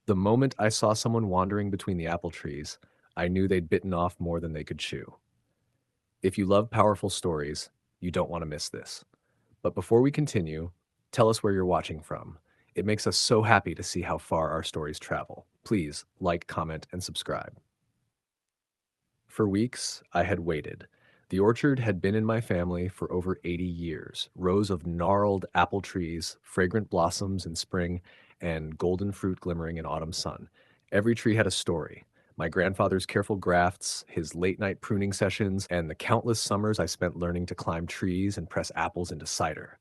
The moment I saw someone wandering between the apple trees, I knew they'd bitten off more than they could chew. If you love powerful stories, you don't want to miss this. But before we continue, tell us where you're watching from. It makes us so happy to see how far our stories travel. Please like, comment, and subscribe. For weeks, I had waited. The orchard had been in my family for over 80 years. Rows of gnarled apple trees, fragrant blossoms in spring, and golden fruit glimmering in autumn sun. Every tree had a story. My grandfather's careful grafts, his late night pruning sessions, and the countless summers I spent learning to climb trees and press apples into cider.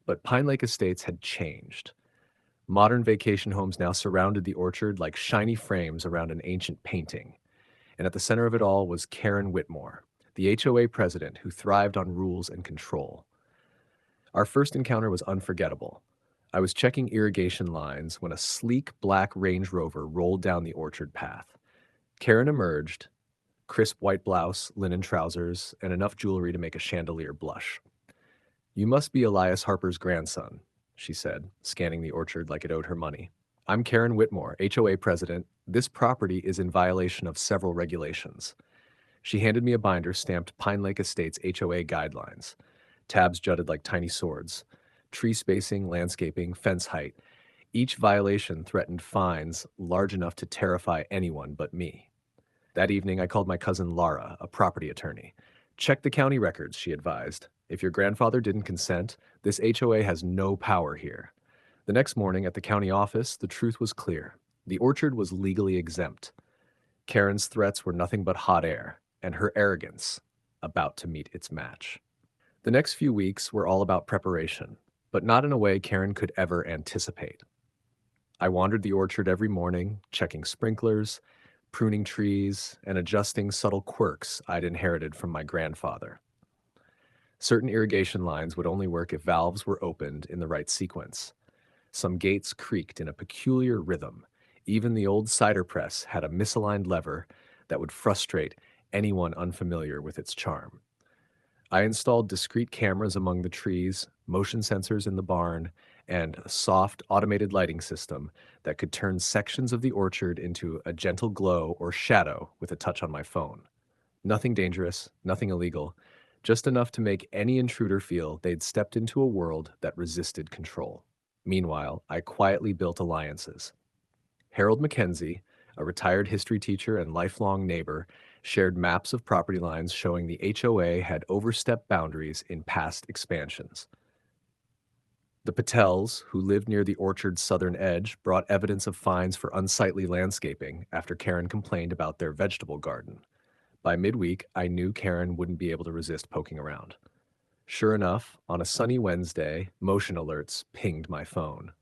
But Pine Lake Estates had changed. Modern vacation homes now surrounded the orchard like shiny frames around an ancient painting. And at the center of it all was Karen Whitmore, the HOA president who thrived on rules and control. Our first encounter was unforgettable. I was checking irrigation lines when a sleek black Range Rover rolled down the orchard path. Karen emerged, crisp white blouse, linen trousers, and enough jewelry to make a chandelier blush. "You must be Elias Harper's grandson," she said, scanning the orchard like it owed her money. "I'm Karen Whitmore, HOA president. This property is in violation of several regulations." She handed me a binder stamped Pine Lake Estates HOA guidelines. Tabs jutted like tiny swords. Tree spacing, landscaping, fence height. Each violation threatened fines large enough to terrify anyone but me. That evening, I called my cousin Laura, a property attorney. "Check the county records," she advised. "If your grandfather didn't consent, this HOA has no power here." The next morning at the county office, the truth was clear. The orchard was legally exempt. Karen's threats were nothing but hot air, and her arrogance about to meet its match. The next few weeks were all about preparation, but not in a way Karen could ever anticipate. I wandered the orchard every morning, checking sprinklers, pruning trees, and adjusting subtle quirks I'd inherited from my grandfather. Certain irrigation lines would only work if valves were opened in the right sequence. Some gates creaked in a peculiar rhythm. Even the old cider press had a misaligned lever that would frustrate anyone unfamiliar with its charm. I installed discrete cameras among the trees, motion sensors in the barn, and a soft, automated lighting system that could turn sections of the orchard into a gentle glow or shadow with a touch on my phone. Nothing dangerous, nothing illegal, just enough to make any intruder feel they'd stepped into a world that resisted control. Meanwhile, I quietly built alliances. Harold Mackenzie, a retired history teacher and lifelong neighbor, shared maps of property lines showing the HOA had overstepped boundaries in past expansions. The Patels, who lived near the orchard's southern edge, brought evidence of fines for unsightly landscaping after Karen complained about their vegetable garden. By midweek, I knew Karen wouldn't be able to resist poking around. Sure enough, on a sunny Wednesday, motion alerts pinged my phone.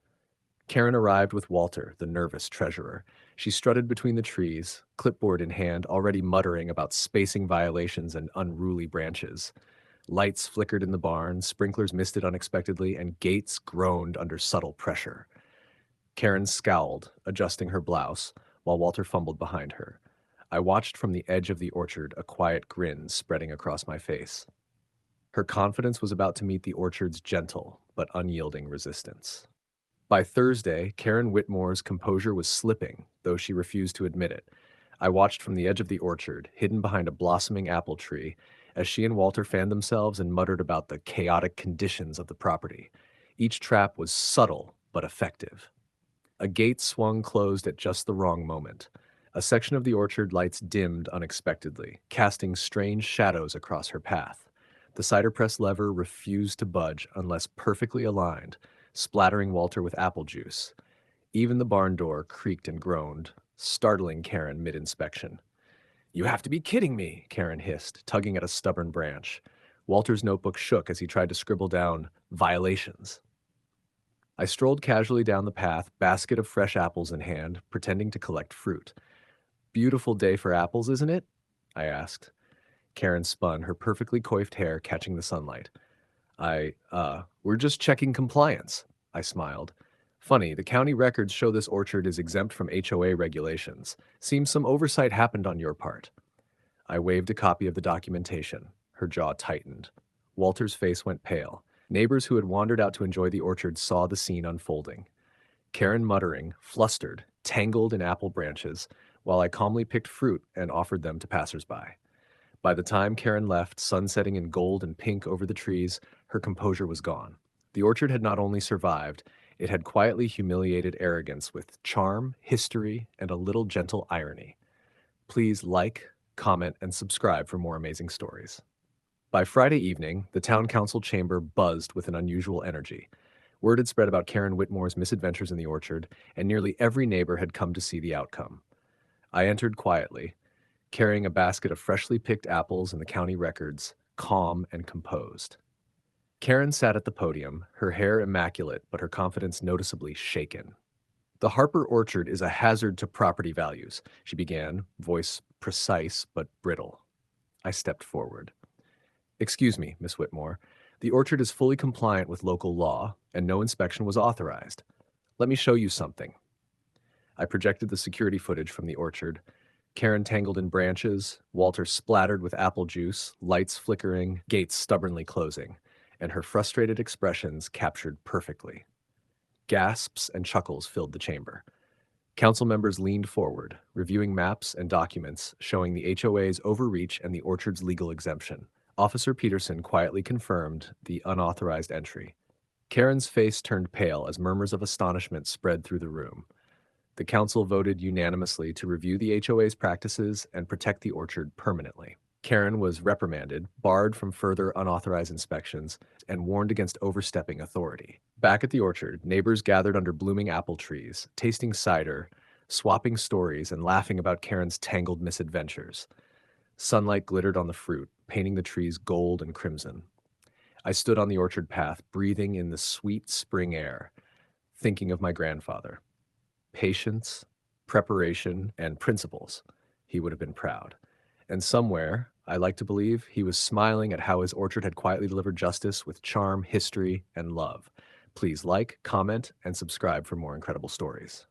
Karen arrived with Walter, the nervous treasurer. She strutted between the trees, clipboard in hand, already muttering about spacing violations and unruly branches. Lights flickered in the barn, sprinklers misted unexpectedly, and gates groaned under subtle pressure. Karen scowled, adjusting her blouse, while Walter fumbled behind her. I watched from the edge of the orchard, a quiet grin spreading across my face. Her confidence was about to meet the orchard's gentle but unyielding resistance. By Thursday, Karen Whitmore's composure was slipping, though she refused to admit it. I watched from the edge of the orchard, hidden behind a blossoming apple tree, as she and Walter fanned themselves and muttered about the chaotic conditions of the property. Each trap was subtle but effective. A gate swung closed at just the wrong moment. A section of the orchard lights dimmed unexpectedly, casting strange shadows across her path. The cider press lever refused to budge unless perfectly aligned, splattering Walter with apple juice. Even the barn door creaked and groaned, startling Karen mid-inspection. "You have to be kidding me," Karen hissed, tugging at a stubborn branch. Walter's notebook shook as he tried to scribble down violations. I strolled casually down the path, basket of fresh apples in hand, pretending to collect fruit. "Beautiful day for apples, isn't it?" I asked. Karen spun, her perfectly coiffed hair catching the sunlight. We're just checking compliance," I smiled. "Funny, the county records show this orchard is exempt from HOA regulations. Seems some oversight happened on your part." I waved a copy of the documentation. Her jaw tightened. Walter's face went pale. Neighbors who had wandered out to enjoy the orchard saw the scene unfolding. Karen, muttering, flustered, tangled in apple branches, while I calmly picked fruit and offered them to passersby. By the time Karen left, sunsetting in gold and pink over the trees, her composure was gone. The orchard had not only survived, it had quietly humiliated arrogance with charm, history, and a little gentle irony. Please like, comment, and subscribe for more amazing stories. By Friday evening, the town council chamber buzzed with an unusual energy. Word had spread about Karen Whitmore's misadventures in the orchard, and nearly every neighbor had come to see the outcome. I entered quietly, carrying a basket of freshly picked apples and the county records, calm and composed. Karen sat at the podium, her hair immaculate but her confidence noticeably shaken. The Harper orchard is a hazard to property values, she began, voice precise but brittle. I stepped forward. Excuse me, Miss Whitmore. The orchard is fully compliant with local law, and no inspection was authorized. Let me show you something. I projected the security footage from the orchard. Karen tangled in branches, Walter splattered with apple juice, lights flickering, gates stubbornly closing, and her frustrated expressions captured perfectly. Gasps and chuckles filled the chamber. Council members leaned forward, reviewing maps and documents showing the HOA's overreach and the orchard's legal exemption. Officer Peterson quietly confirmed the unauthorized entry. Karen's face turned pale as murmurs of astonishment spread through the room. The council voted unanimously to review the HOA's practices and protect the orchard permanently. Karen was reprimanded, barred from further unauthorized inspections, and warned against overstepping authority. Back at the orchard, neighbors gathered under blooming apple trees, tasting cider, swapping stories, and laughing about Karen's tangled misadventures. Sunlight glittered on the fruit, painting the trees gold and crimson. I stood on the orchard path, breathing in the sweet spring air, thinking of my grandfather. Patience, preparation, and principles. He would have been proud. And somewhere, I like to believe, he was smiling at how his orchard had quietly delivered justice with charm, history, and love. Please like, comment, and subscribe for more incredible stories.